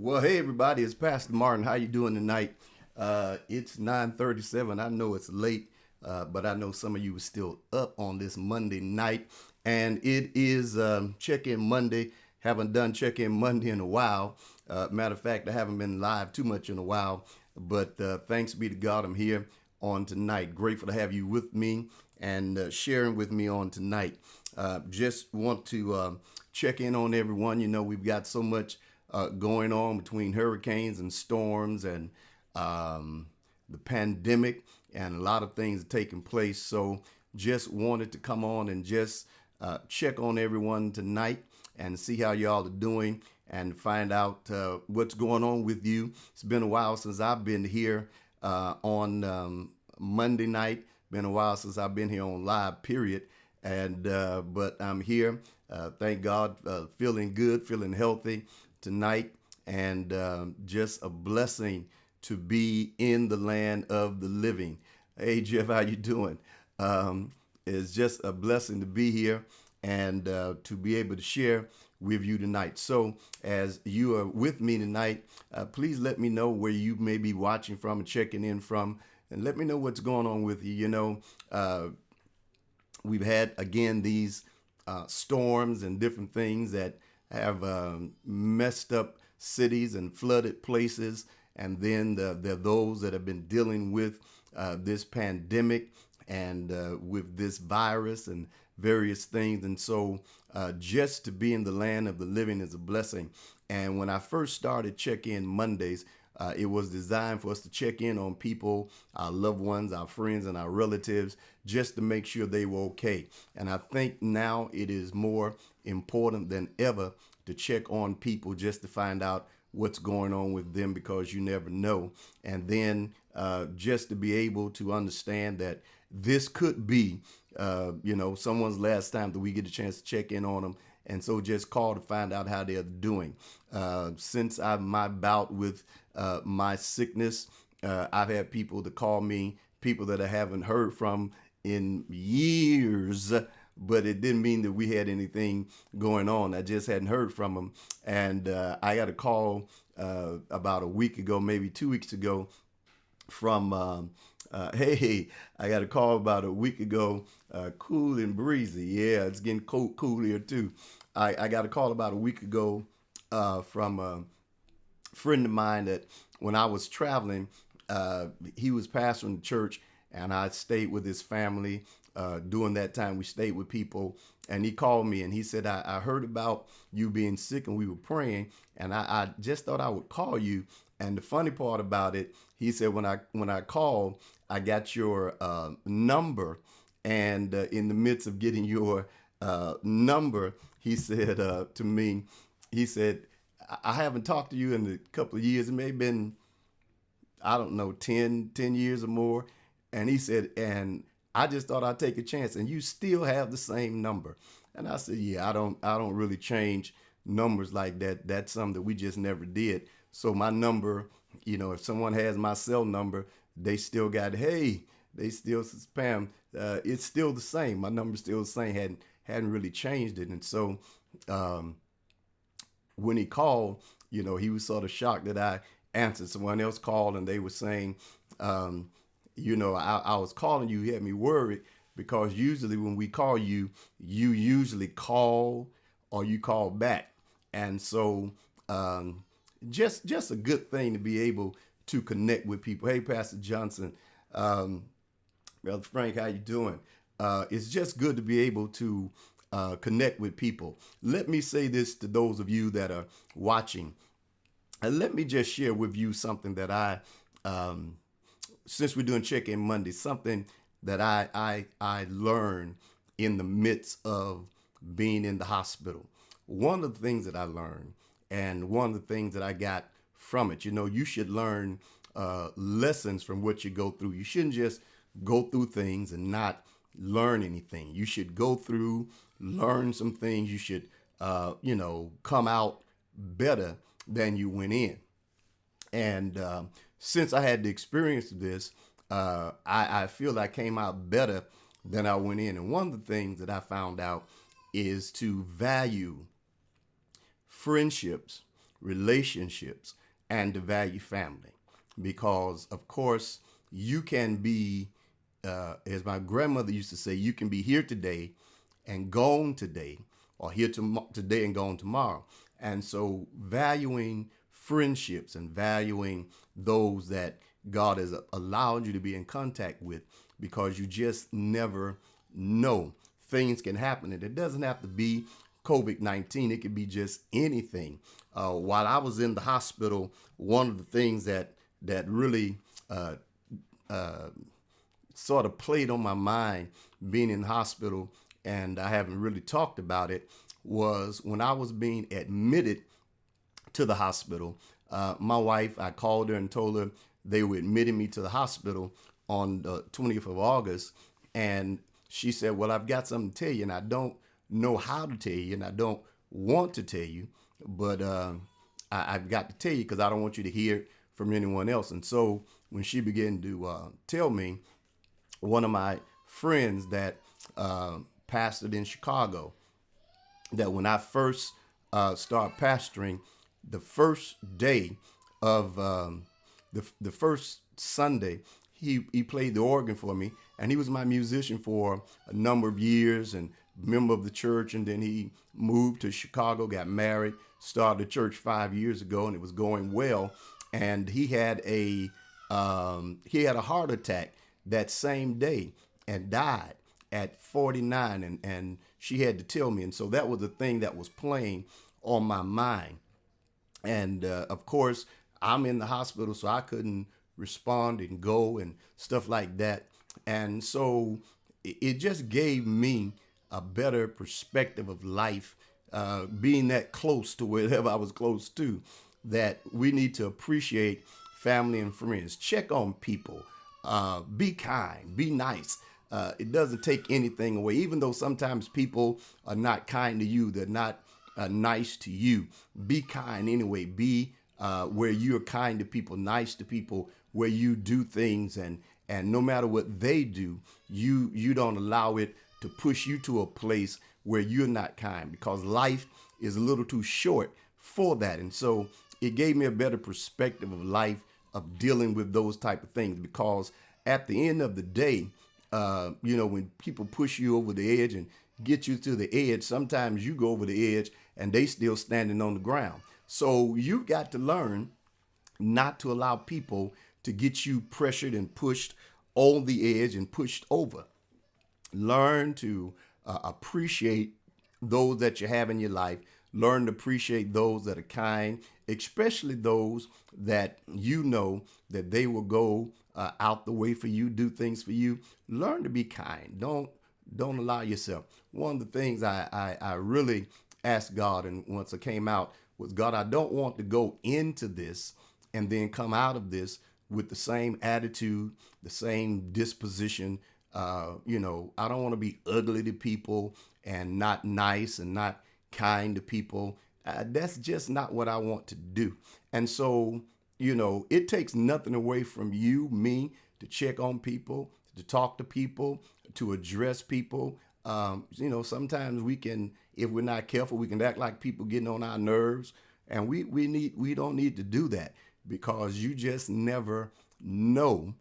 Well, hey everybody, it's Pastor Martin. How you doing tonight? It's 9:37. I know it's late, but I know some of you are still up on this Monday night, and it is check-in Monday. Haven't done check-in Monday in a while. Matter of fact, I haven't been live too much in a while, but thanks be to God, I'm here on tonight. Grateful to have you with me and sharing with me on tonight. Just want to check in on everyone. You know, we've got so much going on between hurricanes and storms and the pandemic, and a lot of things are taking place. So just wanted to come on and just check on everyone tonight and see how y'all are doing and find out what's going on with you. It's been a while since I've been here on Monday night. Been a while since I've been here on live, period. And but I'm here. Thank God, feeling good, feeling healthy tonight, and just a blessing to be in the land of the living. Hey Jeff, how you doing? It's just a blessing to be here and to be able to share with you tonight. So as you are with me tonight, please let me know where you may be watching from and checking in from, and let me know what's going on with you. You know, we've had again these storms and different things that have messed up cities and flooded places, and then there are those that have been dealing with this pandemic and with this virus and various things. And so just to be in the land of the living is a blessing. And when I first started check-in Mondays, it was designed for us to check in on people, our loved ones, our friends, and our relatives, just to make sure they were okay. And I think now it is more important than ever to check on people just to find out what's going on with them, because you never know. And then just to be able to understand that this could be, someone's last time that we get a chance to check in on them. And so just call to find out how they're doing. Since my bout with my sickness, I've had people to call me, people that I haven't heard from in years, but it didn't mean that we had anything going on. I just hadn't heard from them. And I got a call about a week ago, maybe 2 weeks ago, from hey, I got a call about a week ago, cool and breezy. Yeah, it's getting cool here too. I got a call about a week ago from a friend of mine that when I was traveling, he was pastoring the church, and I stayed with his family. During that time, we stayed with people, and he called me and he said, I heard about you being sick and we were praying, and I just thought I would call you. And the funny part about it, he said, when I called, I got your number, and in the midst of getting your number, he said to me, he said, I haven't talked to you in a couple of years. It may have been, I don't know, 10 years or more. And he said, and I just thought I'd take a chance, and you still have the same number. And I said, yeah, I don't really change numbers like that. That's something that we just never did. So my number, if someone has my cell number, they still got, hey, they still spam. It's still the same. My number's still the same. Hadn't really changed it. And so when he called, he was sort of shocked that I answered. Someone else called and they were saying, I was calling you. You had me worried, because usually when we call you, you usually call or you call back. And so just a good thing to be able to connect with people. Hey, Pastor Johnson, Brother Frank, how you doing? It's just good to be able to connect with people. Let me say this to those of you that are watching. And let me just share with you something that I, since we're doing Check-In Monday, something that I learned in the midst of being in the hospital. One of the things that I learned, and one of the things that I got from it, you should learn lessons from what you go through. You shouldn't just go through things and not learn anything. You should go through, learn some things. You should, come out better than you went in. And since I had the experience of this, I feel I came out better than I went in. And one of the things that I found out is to value friendships, relationships and to value family. Because, of course, you can be, as my grandmother used to say, you can be here today and gone today, or here today and gone tomorrow. And so, valuing friendships and valuing those that God has allowed you to be in contact with, because you just never know. Things can happen, and it doesn't have to be COVID-19. It could be just anything. While I was in the hospital, one of the things that really sort of played on my mind being in the hospital, and I haven't really talked about it, was when I was being admitted to the hospital. My wife, I called her and told her they were admitting me to the hospital on the 20th of August. And she said, well, I've got something to tell you, and I don't know how to tell you, and I don't want to tell you, but I've got to tell you because I don't want you to hear it from anyone else. And so when she began to tell me, one of my friends that pastored in Chicago, that when I first started pastoring, the first day of the first Sunday, he played the organ for me, and he was my musician for a number of years and member of the church. And then he moved to Chicago, got married, started a church 5 years ago, and it was going well. And he had a heart attack that same day and died at 49, and she had to tell me. And so that was the thing that was playing on my mind. And of course, I'm in the hospital, so I couldn't respond and go and stuff like that. And so it just gave me a better perspective of life, being that close to wherever I was close to, that we need to appreciate family and friends. Check on people. Be kind. Be nice. It doesn't take anything away, even though sometimes people are not kind to you. They're not nice to you. Be kind anyway. Be where you're kind to people, nice to people, where you do things, and no matter what they do, you don't allow it to push you to a place where you're not kind, because life is a little too short for that. And so it gave me a better perspective of life, of dealing with those type of things, because at the end of the day, when people push you over the edge and get you to the edge, sometimes you go over the edge and they still standing on the ground. So you've got to learn not to allow people to get you pressured and pushed on the edge and pushed over. Learn to appreciate those that you have in your life. Learn to appreciate those that are kind, especially those that you know that they will go out the way for you, do things for you. Learn to be kind. Don't allow yourself. One of the things I really asked God, and once I came out, was, God, I don't want to go into this and then come out of this with the same attitude, the same disposition. I don't want to be ugly to people and not nice and not kind to people. That's just not what I want to do. And so, it takes nothing away from you, me, to check on people, to talk to people, to address people. Sometimes we can, if we're not careful, we can act like people getting on our nerves, and we don't need to do that, because you just never know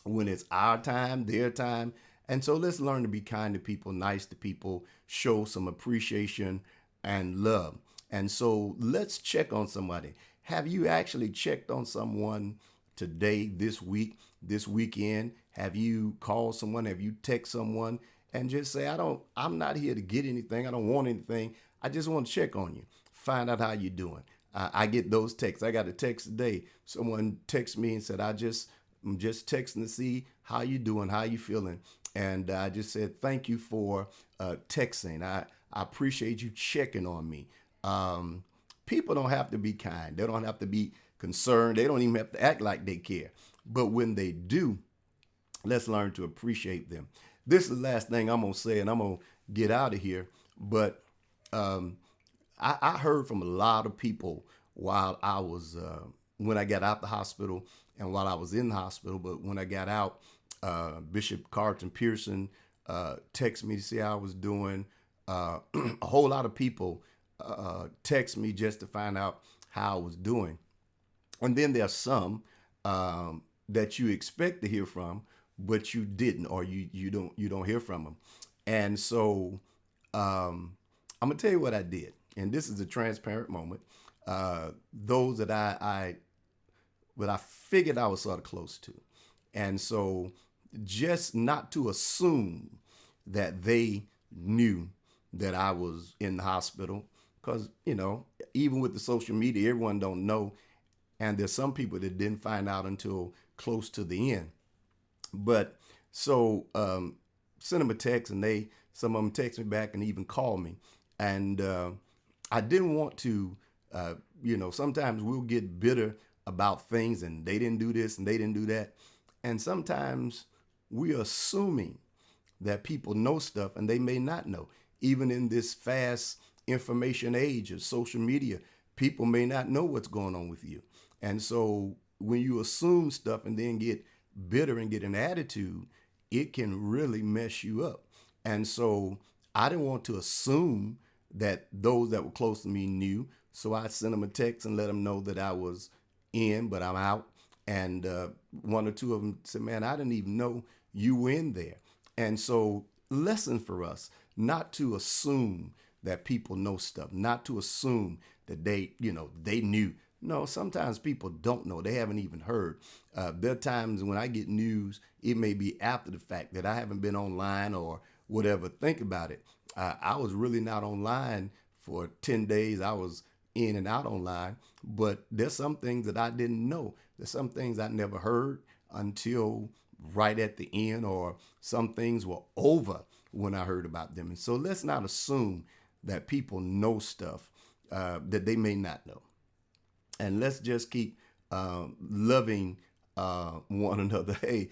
when it's our time, their time. And so let's learn to be kind to people, nice to people, show some appreciation and love. And so let's check on somebody. Have you actually checked on someone today, this week, this weekend? Have you called someone? Have you text someone and just say, I'm not here to get anything. I don't want anything. I just want to check on you. Find out how you're doing. I get those texts. I got a text today. Someone texted me and said, I'm just texting to see how you doing, how you feeling. And I just said, thank you for texting. I appreciate you checking on me. People don't have to be kind. They don't have to be concerned. They don't even have to act like they care. But when they do, let's learn to appreciate them. This is the last thing I'm going to say, and I'm going to get out of here. But I heard from a lot of people while I was, when I got out the hospital and while I was in the hospital. But when I got out, Bishop Carlton Pearson texted me to see how I was doing. A whole lot of people text me just to find out how I was doing. And then there's some that you expect to hear from, but you didn't, or you don't hear from them. And so I'm gonna tell you what I did, and this is a transparent moment. Those that I figured I was sort of close to, and so just not to assume that they knew that I was in the hospital, because even with the social media, everyone don't know, and there's some people that didn't find out until close to the end. But so sent them a text, and some of them text me back and even call me, and I didn't want to. Sometimes we'll get bitter about things, and they didn't do this and they didn't do that, and sometimes we're assuming that people know stuff and they may not know. Even in this fast information age of social media, people may not know what's going on with you. And so when you assume stuff and then get bitter and get an attitude, it can really mess you up. And so I didn't want to assume that those that were close to me knew. So I sent them a text and let them know that I was in, but I'm out. And one or two of them said, "Man, I didn't even know you were in there." And so, lesson for us, not to assume that people know stuff, not to assume that they knew. No, sometimes people don't know. They haven't even heard. There are times when I get news, it may be after the fact that I haven't been online or whatever. Think about it. I was really not online for 10 days. I was in and out online, but there's some things that I didn't know. There's some things I never heard until right at the end, or some things were over when I heard about them. And so let's not assume that people know stuff that they may not know. And let's just keep loving one another. Hey,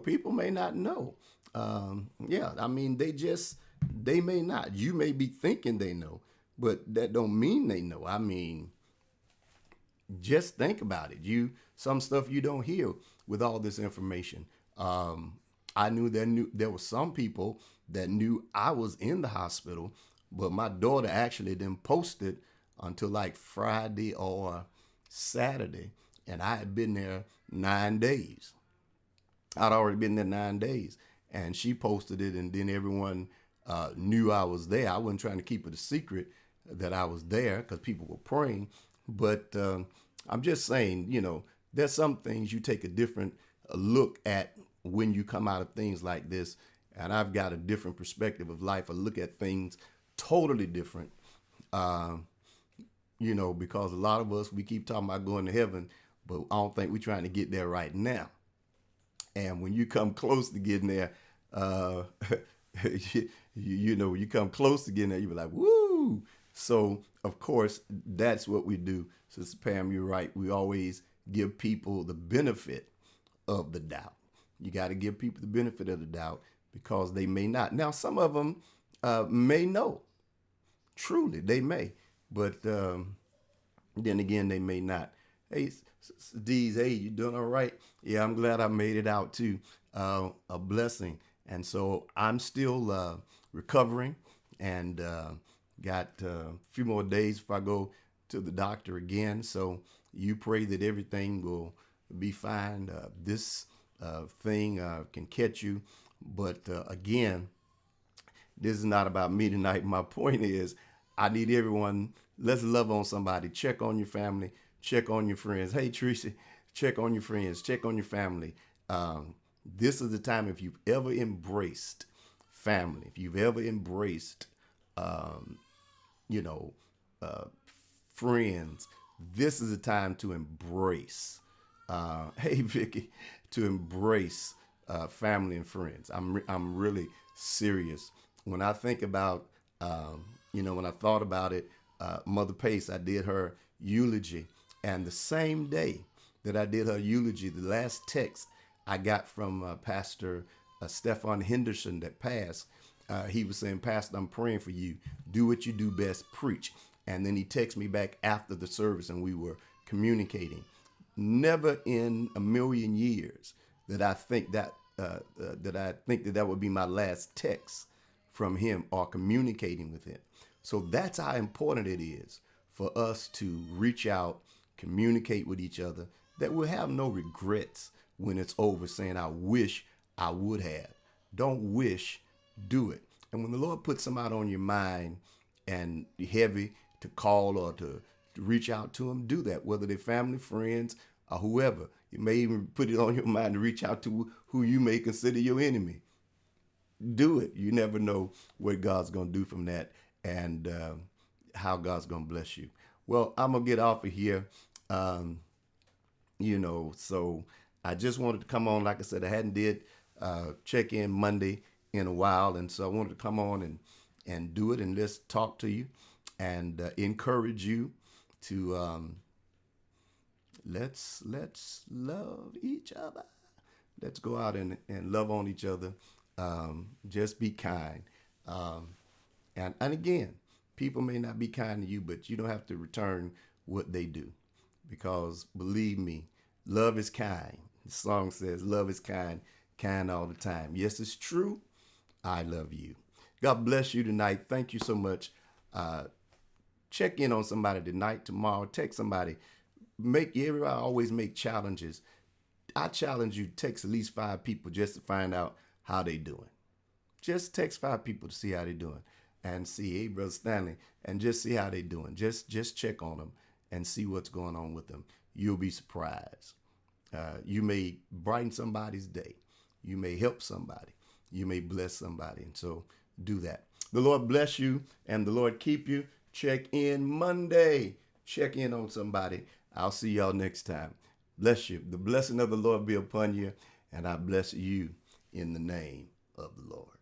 people may not know. Yeah, I mean, they may not. You may be thinking they know, but that don't mean they know. I mean, just think about it. Some stuff you don't hear with all this information. I knew there were some people that knew I was in the hospital, but my daughter actually didn't post it until like Friday or Saturday, and I had been there 9 days. I'd already been there 9 days, and she posted it, and then everyone knew I was there. I wasn't trying to keep it a secret that I was there because people were praying, but I'm just saying, there's some things you take a different look at when you come out of things like this, and I've got a different perspective of life. I look at things totally different. Uh, because a lot of us, we keep talking about going to heaven, but I don't think we're trying to get there right now. And when you come close to getting there, uh, you come close to getting there, you be like, woo. So, of course, that's what we do. Sister Pam, you're right. We always give people the benefit of the doubt. You got to give people the benefit of the doubt because they may not. Now, some of them may know. Truly, they may. But then again, they may not. Hey, D's, hey, you doing all right? Yeah, I'm glad I made it out too. A blessing. And so I'm still recovering and got a few more days before I go to the doctor again. So you pray that everything will be fine. This thing can catch you. But again, this is not about me tonight. My point is, I need everyone. Let's love on somebody. Check on your family. Check on your friends. Hey, Tracy, check on your friends. Check on your family. This is the time, if you've ever embraced family, if you've ever embraced, um, you know, uh, friends, this is the time to embrace. Hey, Vicky, to embrace family and friends. I'm really serious. When I think about, when I thought about it, Mother Pace, I did her eulogy, and the same day that I did her eulogy, the last text I got from Pastor Stefan Henderson that passed, he was saying, "Pastor, I'm praying for you. Do what you do best, preach." And then he texted me back after the service, and we were communicating. Never in a million years that I think that would be my last text from him or communicating with him. So that's how important it is for us to reach out, communicate with each other, that we'll have no regrets when it's over saying, I wish I would have. Don't wish, do it. And when the Lord puts somebody on your mind and heavy to call or to reach out to them, do that, whether they're family, friends, or whoever. You may even put it on your mind to reach out to who you may consider your enemy. Do it. You never know what God's going to do from that, and how God's going to bless you. Well, I'm going to get off of here. Um, so I just wanted to come on. Like I said, I hadn't did check in Monday in a while, and so I wanted to come on and do it, and let's talk to you and encourage you to let's love each other. Let's go out and love on each other. Just be kind. And again, people may not be kind to you, but you don't have to return what they do, because believe me, love is kind. The song says, love is kind, kind all the time. Yes, it's true. I love you. God bless you tonight. Thank you so much. Check in on somebody tonight, tomorrow. Text somebody. Everybody always make challenges. I challenge you to text at least 5 people just to find out how they doing. Just text 5 people to see how they doing, and see, hey, Brother Stanley, and just see how they doing. Just check on them and see what's going on with them. You'll be surprised. You may brighten somebody's day. You may help somebody. You may bless somebody. And so do that. The Lord bless you and the Lord keep you. Check in Monday. Check in on somebody. I'll see y'all next time. Bless you. The blessing of the Lord be upon you, and I bless you in the name of the Lord.